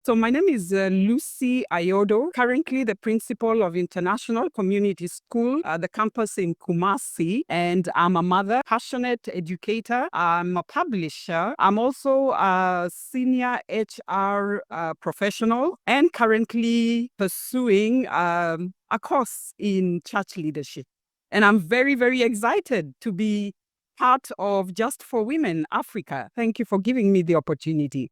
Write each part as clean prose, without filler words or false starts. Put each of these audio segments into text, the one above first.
So my name is Lucy Ayodo, currently the principal of International Community School at the campus in Kumasi. And I'm a mother, passionate educator. I'm a publisher. I'm also a senior HR professional and currently pursuing a course in church leadership. And I'm very, very excited to be part of Just for Women Africa. Thank you for giving me the opportunity.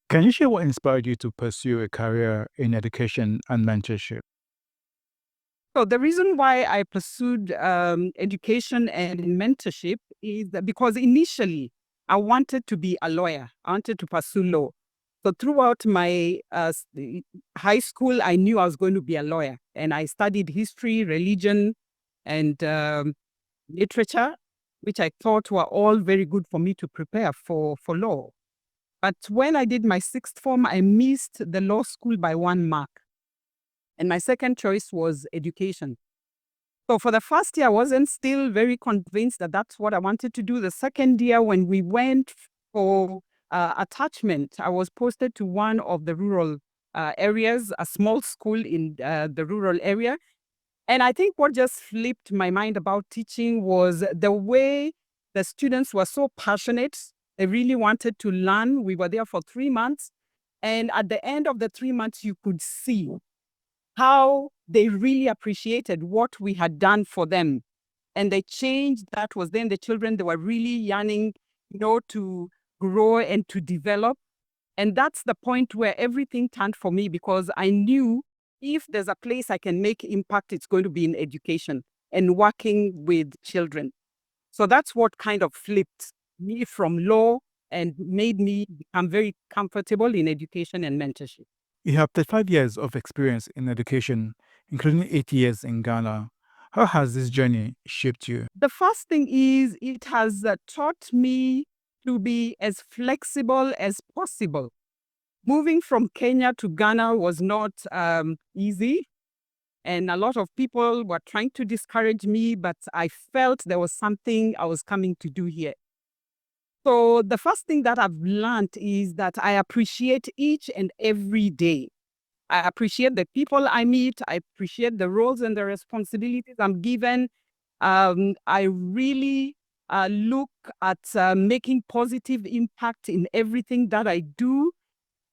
Can you share what inspired you to pursue a career in education and mentorship? So the reason why I pursued education and mentorship is that because initially I wanted to be a lawyer. I wanted to pursue law. So throughout my high school, I knew I was going to be a lawyer, and I studied history, religion, and literature, which I thought were all very good for me to prepare for law. But when I did my sixth form, I missed the law school by 1 mark. And my second choice was education. So for the first year, I wasn't still very convinced that that's what I wanted to do. The second year, when we went for attachment, I was posted to one of the rural areas, a small school in the rural area. And I think what just flipped my mind about teaching was the way the students were so passionate. They really wanted to learn. We were there for 3 months. And at the end of the 3 months, you could see how they really appreciated what we had done for them. And the change that was then the children, they were really yearning, to grow and to develop. And that's the point where everything turned for me, because I knew if there's a place I can make impact, it's going to be in education and working with children. So that's what kind of flipped me from law and made me become very comfortable in education and mentorship. You have 35 years of experience in education, including 8 years in Ghana. How has this journey shaped you? The first thing is it has taught me to be as flexible as possible. Moving from Kenya to Ghana was not easy. And a lot of people were trying to discourage me, but I felt there was something I was coming to do here. So the first thing that I've learned is that I appreciate each and every day. I appreciate the people I meet. I appreciate the roles and the responsibilities I'm given. I really look at making positive impact in everything that I do.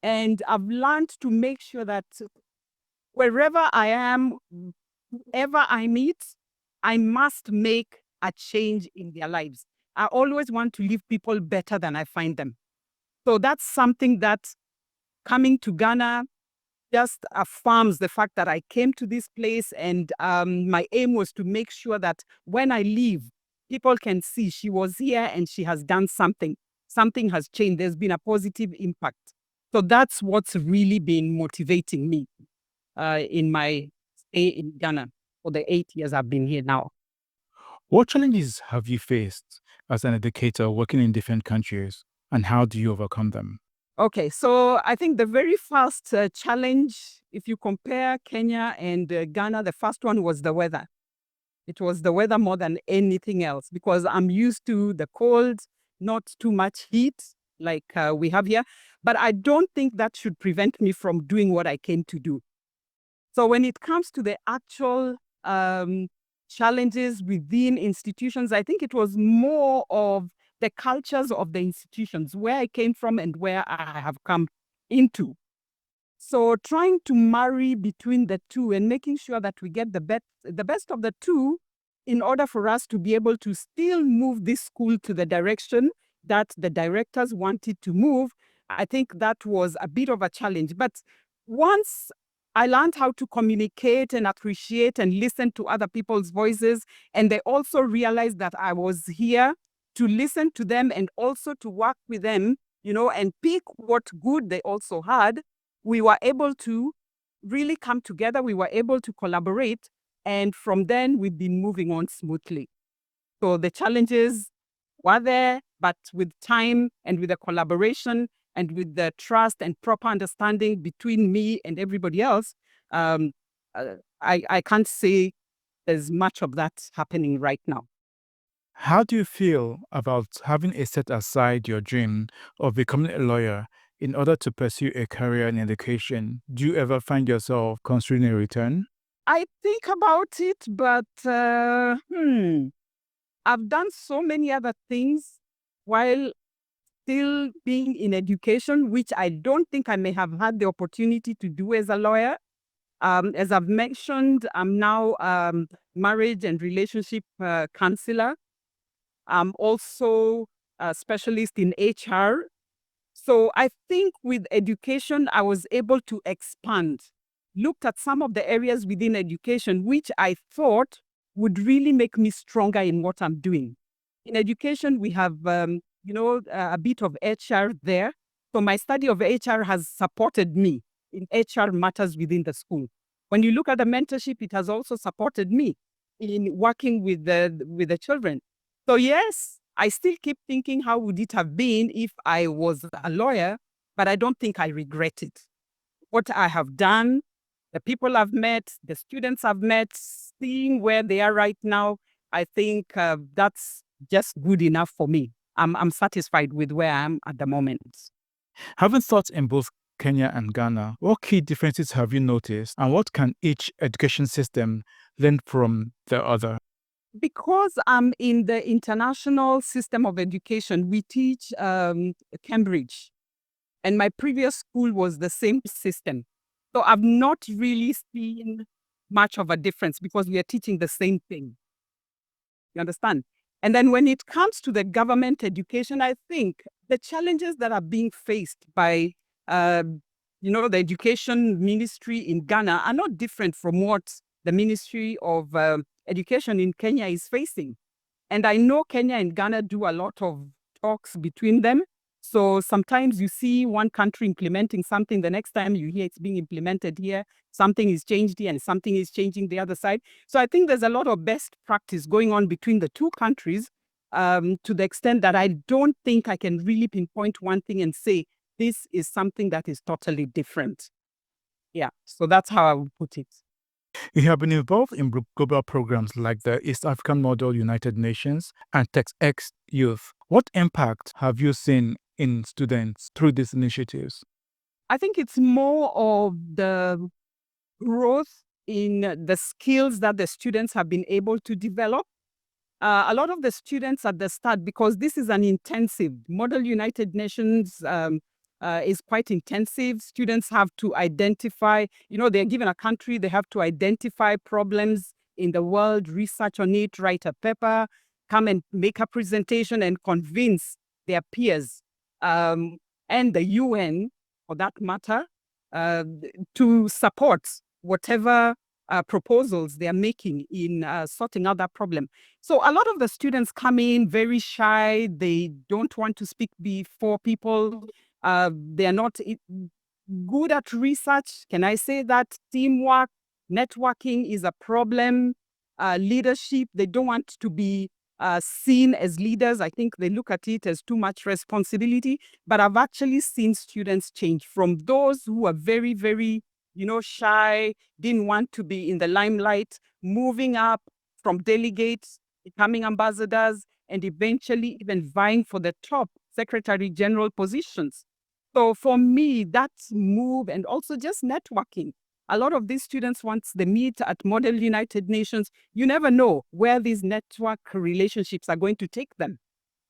And I've learned to make sure that wherever I am, whoever I meet, I must make a change in their lives. I always want to leave people better than I find them. So that's something that coming to Ghana just affirms the fact that I came to this place, and my aim was to make sure that when I leave, people can see she was here and she has done something. Something has changed. There's been a positive impact. So that's what's really been motivating me in my stay in Ghana for the 8 years I've been here now. What challenges have you faced as an educator working in different countries, and how do you overcome them? Okay, so I think the very first challenge, if you compare Kenya and Ghana, the first one was the weather. It was the weather more than anything else, because I'm used to the cold, not too much heat like we have here. But I don't think that should prevent me from doing what I came to do. So when it comes to the actual challenges within institutions, I think it was more of the cultures of the institutions, where I came from and where I have come into. So trying to marry between the two and making sure that we get the best of the two in order for us to be able to still move this school to the direction that the directors wanted to move. I think that was a bit of a challenge. But once I learned how to communicate and appreciate and listen to other people's voices, and they also realized that I was here to listen to them and also to work with them, and pick what good they also had, we were able to really come together. We were able to collaborate. And from then, we've been moving on smoothly. So the challenges were there, but with time and with the collaboration and with the trust and proper understanding between me and everybody else, um, I can't say there's much of that happening right now. How do you feel about having a set aside your dream of becoming a lawyer in order to pursue a career in education? Do you ever find yourself considering a return? I think about it, but I've done so many other things while still being in education, which I don't think I may have had the opportunity to do as a lawyer. As I've mentioned, I'm now marriage and relationship counselor. I'm also a specialist in HR. So I think with education, I was able to expand, looked at some of the areas within education, which I thought would really make me stronger in what I'm doing. In education, we have, a bit of HR there. So my study of HR has supported me in HR matters within the school. When you look at the mentorship, it has also supported me in working with the children. So yes, I still keep thinking, how would it have been if I was a lawyer? But I don't think I regret it. What I have done, the people I've met, the students I've met, seeing where they are right now, I think that's just good enough for me. I'm satisfied with where I am at the moment. Having taught in both Kenya and Ghana, what key differences have you noticed, and what can each education system learn from the other? Because I'm in the international system of education, we teach Cambridge, and my previous school was the same system. So I've not really seen much of a difference because we are teaching the same thing. You understand? And then when it comes to the government education, I think the challenges that are being faced by, uh, the education ministry in Ghana are not different from what the Ministry of Education in Kenya is facing. And I know Kenya and Ghana do a lot of talks between them. So sometimes you see one country implementing something, the next time you hear it's being implemented here, something is changed here and something is changing the other side. So I think there's a lot of best practice going on between the two countries, to the extent that I don't think I can really pinpoint one thing and say, this is something that is totally different. Yeah, so that's how I would put it. You have been involved in global programs like the East African Model United Nations and TedX Youth. What impact have you seen in students through these initiatives? I think it's more of the growth in the skills that the students have been able to develop. A lot of the students at the start, because this is an intensive, Model United Nations is quite intensive. Students have to identify, they're given a country, they have to identify problems in the world, research on it, write a paper, come and make a presentation and convince their peers and the UN, for that matter, uh, to support whatever proposals they are making in sorting out that problem. So a lot of the students come in very shy. They don't want to speak before people. They are not good at research. Can I say that? Teamwork, networking is a problem. Leadership, they don't want to be seen as leaders. I think they look at it as too much responsibility. But I've actually seen students change from those who are very, very, shy, didn't want to be in the limelight, moving up from delegates, becoming ambassadors, and eventually even vying for the top secretary general positions. So for me, that move, and also just networking. A lot of these students, once they meet at Model United Nations, you never know where these network relationships are going to take them.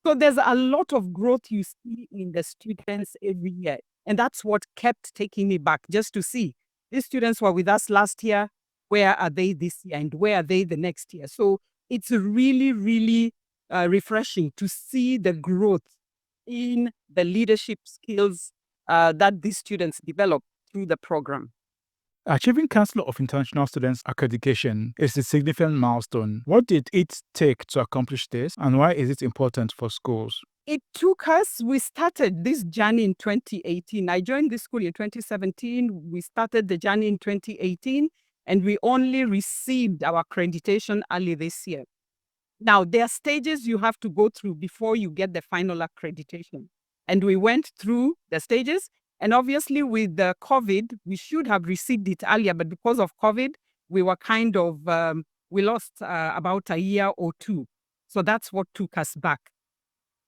So there's a lot of growth you see in the students every year. And that's what kept taking me back, just to see these students were with us last year. Where are they this year? And where are they the next year? So it's really, really refreshing to see the growth in the leadership skills that these students develop through the program. Achieving Council of International Students accreditation is a significant milestone. What did it take to accomplish this, and why is it important for schools? It took us, we started this journey in 2018. I joined this school in 2017. We started the journey in 2018, and we only received our accreditation early this year. Now, there are stages you have to go through before you get the final accreditation. And we went through the stages. And obviously, with the COVID, we should have received it earlier. But because of COVID, we were kind of We lost about a year or two. So that's what took us back.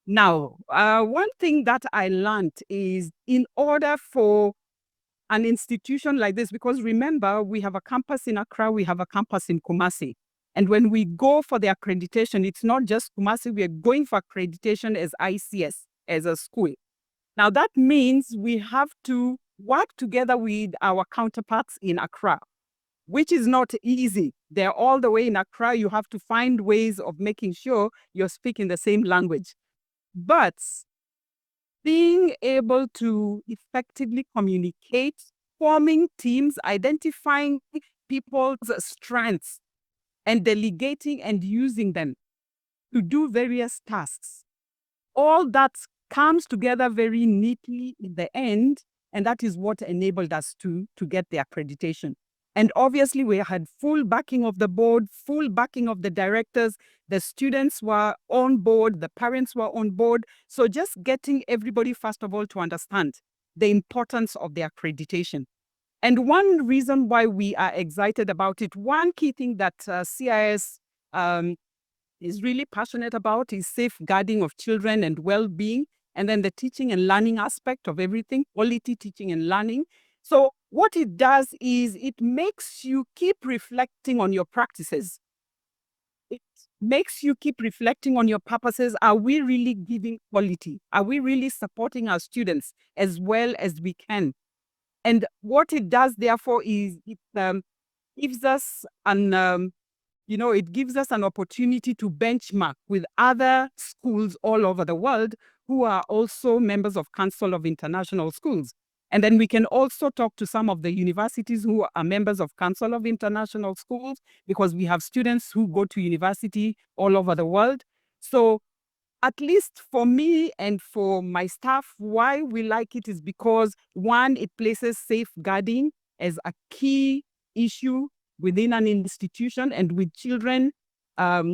Now, one thing that I learned is in order for an institution like this, because remember, we have a campus in Accra, we have a campus in Kumasi. And when we go for the accreditation, it's not just Kumasi, we are going for accreditation as ICS, as a school. Now, that means we have to work together with our counterparts in Accra, which is not easy. They're all the way in Accra. You have to find ways of making sure you're speaking the same language. But being able to effectively communicate, forming teams, identifying people's strengths, and delegating and using them to do various tasks. All that comes together very neatly in the end, and that is what enabled us to get the accreditation. And obviously, we had full backing of the board, full backing of the directors. The students were on board, the parents were on board. So just getting everybody, first of all, to understand the importance of the accreditation. And one reason why we are excited about it, one key thing that CIS is really passionate about is safeguarding of children and well-being, and then the teaching and learning aspect of everything, quality teaching and learning. So what it does is it makes you keep reflecting on your practices. It makes you keep reflecting on your purposes. Are we really giving quality? Are we really supporting our students as well as we can? And what it does, therefore, is it gives us it gives us an opportunity to benchmark with other schools all over the world who are also members of Council of International Schools. And then we can also talk to some of the universities who are members of Council of International Schools, because we have students who go to university all over the world. So at least for me and for my staff, why we like it is because, one, it places safeguarding as a key issue within an institution, and with children,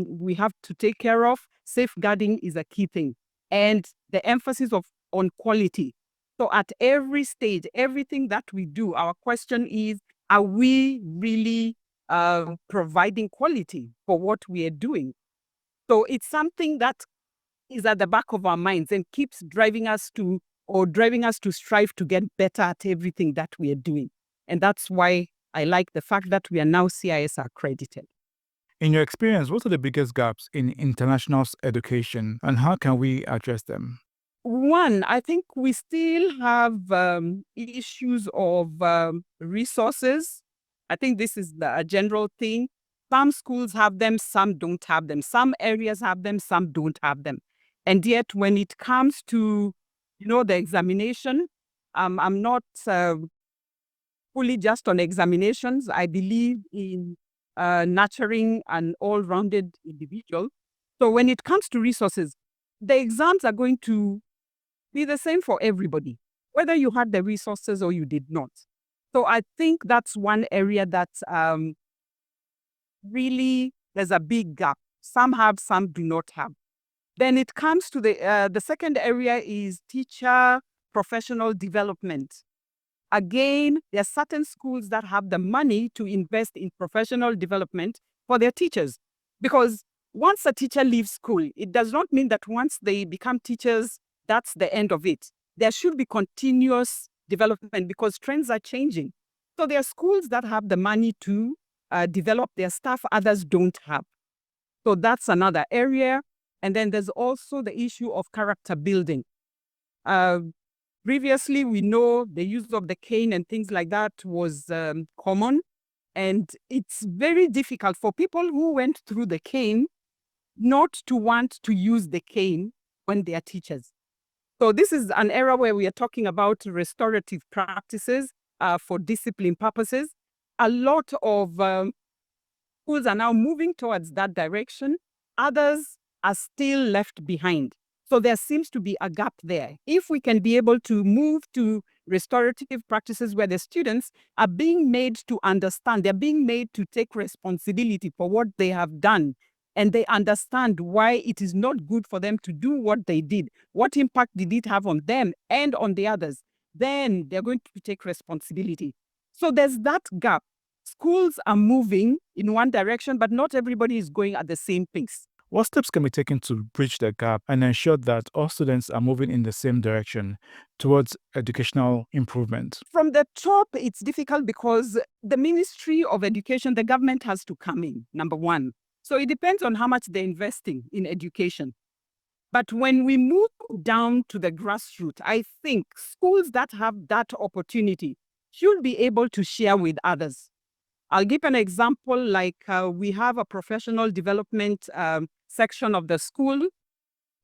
we have to take care of. Safeguarding is a key thing, and the emphasis on quality. So at every stage, everything that we do, our question is, are we really providing quality for what we are doing? So it's something that is at the back of our minds and keeps driving us to strive to get better at everything that we are doing. And that's why I like the fact that we are now CIS accredited. In your experience, what are the biggest gaps in international education and how can we address them? One, I think we still have issues of resources. I think this is a general thing. Some schools have them, some don't have them. Some areas have them, some don't have them. And yet, when it comes to, the examination, I'm not fully just on examinations. I believe in nurturing an all-rounded individual. So when it comes to resources, the exams are going to be the same for everybody, whether you had the resources or you did not. So I think that's one area that really there's a big gap. Some have, some do not have. Then it comes to the second area is teacher professional development. Again, there are certain schools that have the money to invest in professional development for their teachers. Because once a teacher leaves school, it does not mean that once they become teachers, that's the end of it. There should be continuous development because trends are changing. So there are schools that have the money to develop their staff, others don't have. So that's another area. And then there's also the issue of character building. Previously, we know the use of the cane and things like that was common. And it's very difficult for people who went through the cane not to want to use the cane when they are teachers. So this is an area where we are talking about restorative practices for discipline purposes. A lot of schools are now moving towards that direction. Others are still left behind. So there seems to be a gap there. If we can be able to move to restorative practices where the students are being made to understand, they're being made to take responsibility for what they have done, and they understand why it is not good for them to do what they did, what impact did it have on them and on the others, then they're going to take responsibility. So there's that gap. schools are moving in one direction, but not everybody is going at the same pace. What steps can be taken to bridge the gap and ensure that all students are moving in the same direction towards educational improvement? From the top, it's difficult because the Ministry of Education, the government has to come in, number one. So it depends on how much they're investing in education. But when we move down to the grassroots, I think schools that have that opportunity should be able to share with others. I'll give an example, like we have a professional development section of the school.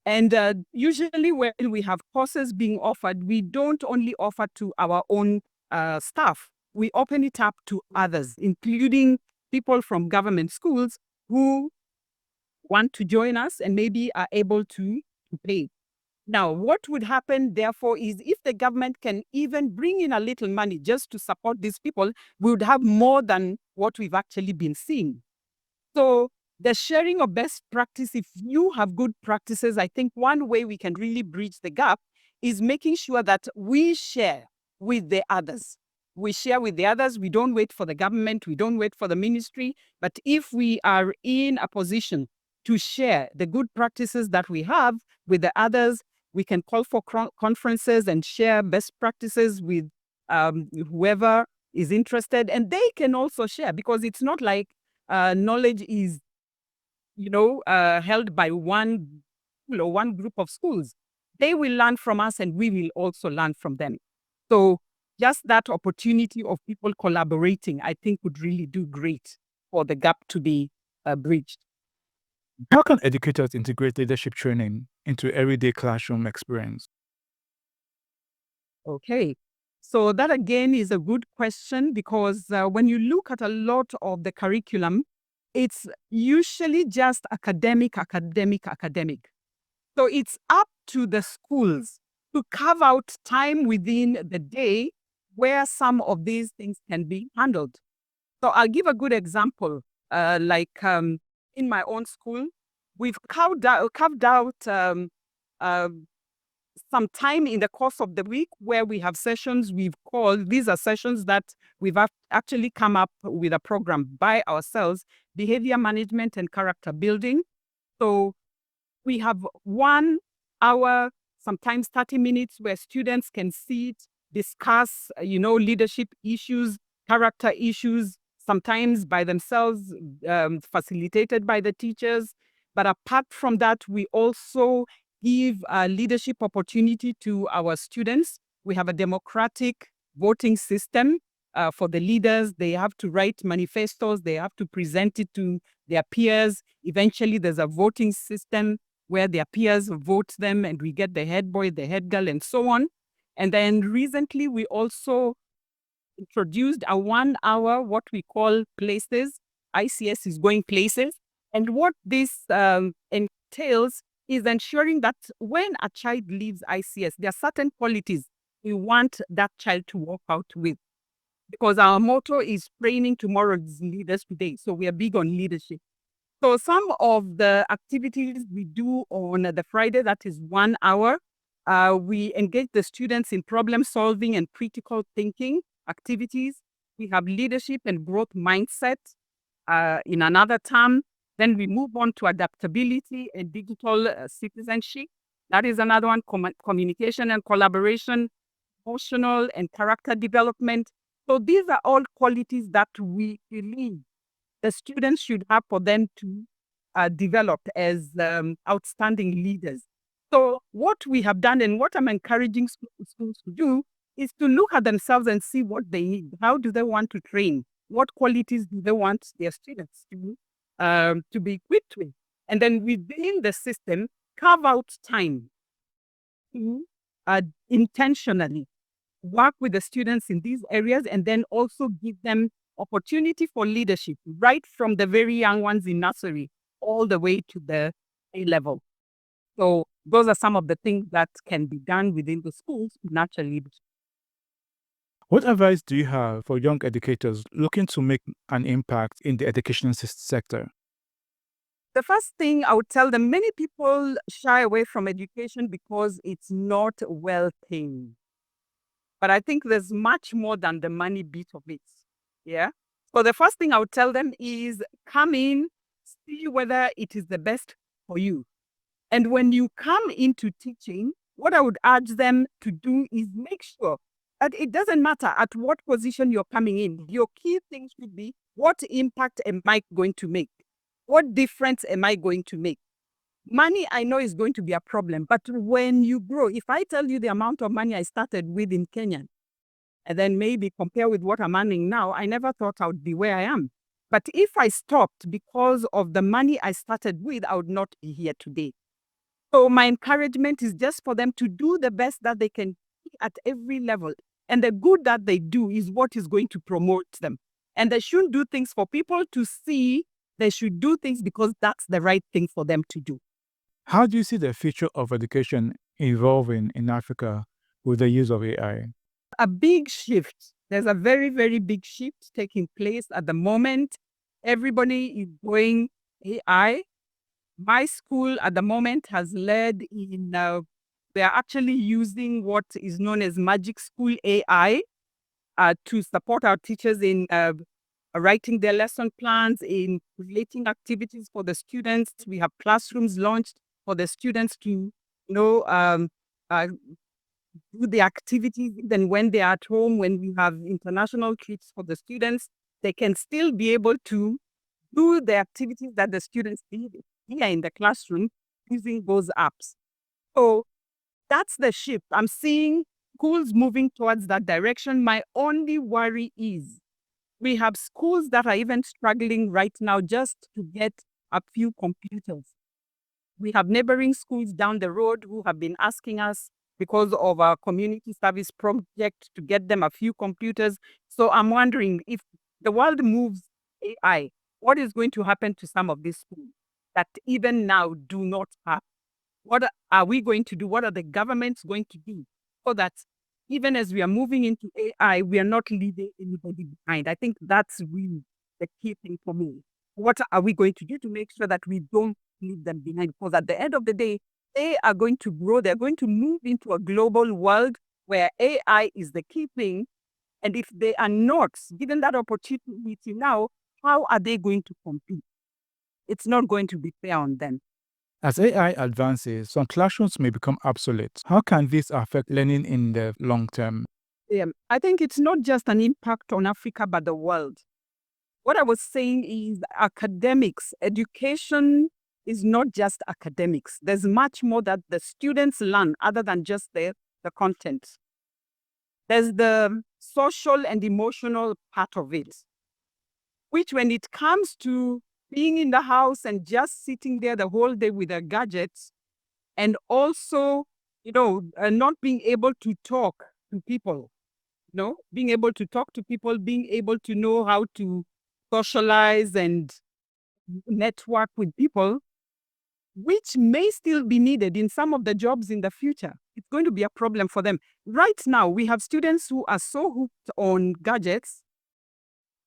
And usually when we have courses being offered, we don't only offer to our own staff. We open it up to others, including people from government schools who want to join us and maybe are able to pay. Now, what would happen, therefore, is if the government can even bring in a little money just to support these people, we would have more than what we've actually been seeing. So the sharing of best practice, if you have good practices, I think one way we can really bridge the gap is making sure that we share with the others. We share with the others. We don't wait for the government. We don't wait for the ministry. But if we are in a position to share the good practices that we have with the others, we can call for conferences and share best practices with whoever is interested. And they can also share, because it's not like knowledge is, held by one group of schools. They will learn from us and we will also learn from them. So just that opportunity of people collaborating, I think would really do great for the gap to be bridged. How can educators integrate leadership training into everyday classroom experience? Okay. So that again is a good question, because when you look at a lot of the curriculum, it's usually just academic. So it's up to the schools to carve out time within the day where some of these things can be handled. So I'll give a good example. In my own school, we've carved out some time in the course of the week where we have sessions we've called, these are sessions that we've actually come up with a program by ourselves, behavior management and character building. So we have 1 hour, sometimes 30 minutes, where students can sit, discuss, leadership issues, character issues, sometimes by themselves, facilitated by the teachers. But apart from that, we also give a leadership opportunity to our students. We have a democratic voting system for the leaders. They have to write manifestos. They have to present it to their peers. Eventually, there's a voting system where their peers vote them and we get the head boy, the head girl, and so on. And then recently, we also introduced a 1 hour, what we call places. ICS is going places. And what this entails is ensuring that when a child leaves ICS, there are certain qualities we want that child to walk out with. Because our motto is training tomorrow's leaders today. So we are big on leadership. So some of the activities we do on the Friday, that is 1 hour, we engage the students in problem solving and critical thinking activities. We have leadership and growth mindset in another term. Then we move on to adaptability and digital citizenship. That is another one, communication and collaboration, emotional and character development. So these are all qualities that we believe the students should have for them to develop as outstanding leaders. So what we have done and what I'm encouraging schools to do is to look at themselves and see what they need. How do they want to train? What qualities do they want their students to be equipped with? And then within the system, carve out time to intentionally work with the students in these areas, and then also give them opportunity for leadership right from the very young ones in nursery all the way to the A level. So those are some of the things that can be done within the schools to nurture leadership. What advice do you have for young educators looking to make an impact in the education sector? The first thing I would tell them, many people shy away from education because it's not well paying. But I think there's much more than the money bit of it. Yeah. So the first thing I would tell them is come in, see whether it is the best for you. And when you come into teaching, what I would urge them to do is make sure that it doesn't matter at what position you're coming in. Your key thing should be, what impact am I going to make? What difference am I going to make? Money, I know, is going to be a problem. But when you grow, if I tell you the amount of money I started with in Kenyan, and then maybe compare with what I'm earning now, I never thought I would be where I am. But if I stopped because of the money I started with, I would not be here today. So my encouragement is just for them to do the best that they can at every level. And the good that they do is what is going to promote them. And they shouldn't do things for people to see. They should do things because that's the right thing for them to do. How do you see the future of education evolving in Africa with the use of AI? A big shift. There's a very, very big shift taking place at the moment. Everybody is going AI. My school at the moment has led in, they are actually using what is known as Magic School AI to support our teachers in writing their lesson plans, in creating activities for the students. We have classrooms launched for the students to, uh, do the activities even when they are at home. When we have international trips for the students, they can still be able to do the activities that the students did here in the classroom using those apps. So that's the shift. I'm seeing schools moving towards that direction. My only worry is we have schools that are even struggling right now just to get a few computers. We have neighboring schools down the road who have been asking us because of our community service project to get them a few computers. So I'm wondering, if the world moves AI, what is going to happen to some of these schools that even now do not have? What are we going to do? What are the governments going to do so that even as we are moving into AI, we are not leaving anybody behind? I think that's really the key thing for me. What are we going to do to make sure that we don't leave them behind? Because at the end of the day, they are going to grow. They're going to move into a global world where AI is the key thing. And if they are not given that opportunity now, how are they going to compete? It's not going to be fair on them. As AI advances, some classrooms may become obsolete. How can this affect learning in the long term? I think it's not just an impact on Africa, but the world. What I was saying is academics, education is not just academics. There's much more that the students learn other than just the content. There's the social and emotional part of it, which when it comes to being in the house and just sitting there the whole day with a gadget, and also, not being able to talk to people, being able to talk to people, being able to know how to socialize and network with people, which may still be needed in some of the jobs in the future. It's going to be a problem for them. Right now, we have students who are so hooked on gadgets,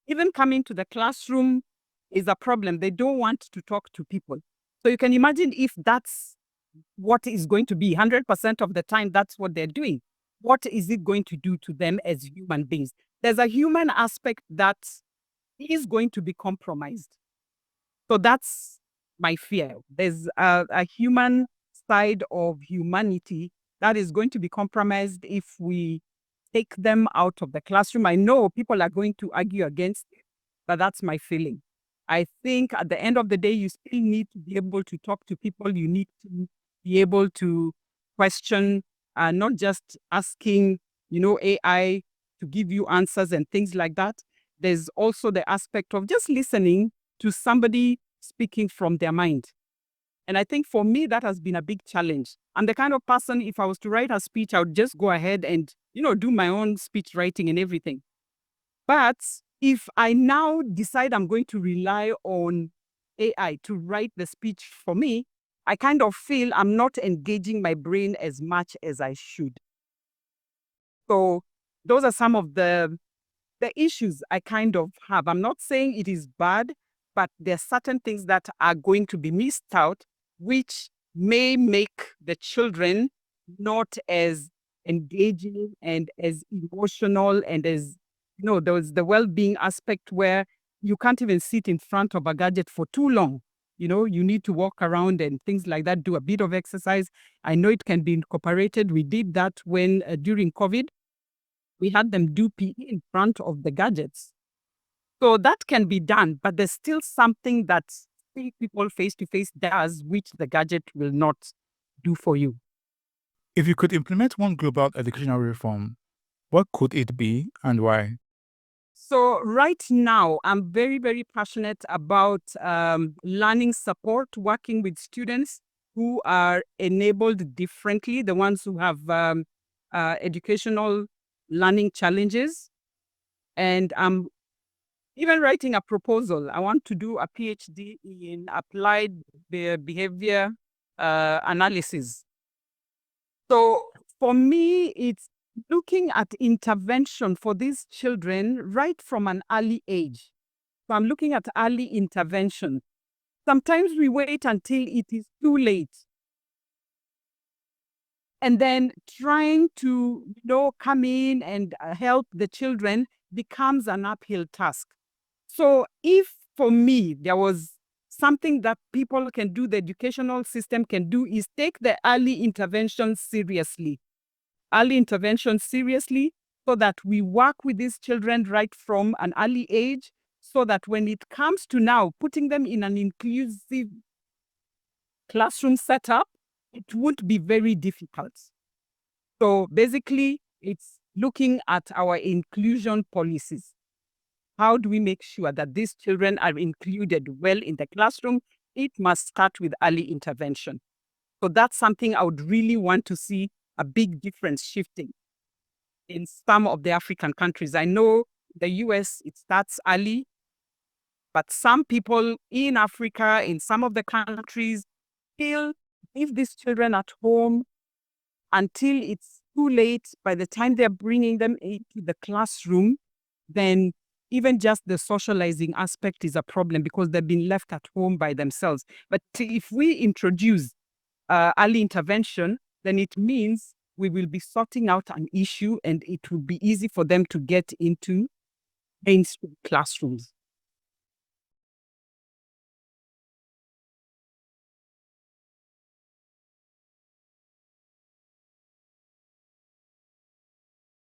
even coming to the classroom is a problem. They don't want to talk to people. So you can imagine if that's what is going to be 100% of the time, that's what they're doing. What is it going to do to them as human beings? There's a human aspect that is going to be compromised. So that's my fear. There's a human side of humanity that is going to be compromised if we take them out of the classroom. I know people are going to argue against it, but that's my feeling. I think at the end of the day, you still need to be able to talk to people. You need to be able to question, not just asking, AI to give you answers and things like that. There's also the aspect of just listening to somebody speaking from their mind. And I think for me, that has been a big challenge. I'm the kind of person, if I was to write a speech, I would just go ahead and, do my own speech writing and everything. But if I now decide I'm going to rely on AI to write the speech for me, I kind of feel I'm not engaging my brain as much as I should. So those are some of the issues I kind of have. I'm not saying it is bad, but there are certain things that are going to be missed out, which may make the children not as engaging and as emotional and as, there's the well-being aspect where you can't even sit in front of a gadget for too long. You need to walk around and things like that, do a bit of exercise. I know it can be incorporated. We did that when during COVID, we had them do PE in front of the gadgets. So that can be done, but there's still something that seeing people face to face does, which the gadget will not do for you. If you could implement one global educational reform, what could it be and why? So right now, I'm very, very passionate about learning support, working with students who are enabled differently, the ones who have educational learning challenges. And I'm even writing a proposal. I want to do a PhD in applied behavior analysis. So for me, it's looking at intervention for these children right from an early age. So I'm looking at early intervention. Sometimes we wait until it is too late. And then trying to, come in and help the children becomes an uphill task. So if for me, there was something that people can do, the educational system can do, is take the early intervention seriously. So that we work with these children right from an early age, so that when it comes to now putting them in an inclusive classroom setup, it won't be very difficult. So basically, it's looking at our inclusion policies. How do we make sure that these children are included well in the classroom? It must start with early intervention. So that's something I would really want to see a big difference shifting in some of the African countries. I know the US, it starts early, but some people in Africa, in some of the countries, still leave these children at home until it's too late. By the time they're bringing them into the classroom, then even just the socializing aspect is a problem because they've been left at home by themselves. But if we introduce early intervention, then it means we will be sorting out an issue and it will be easy for them to get into mainstream classrooms.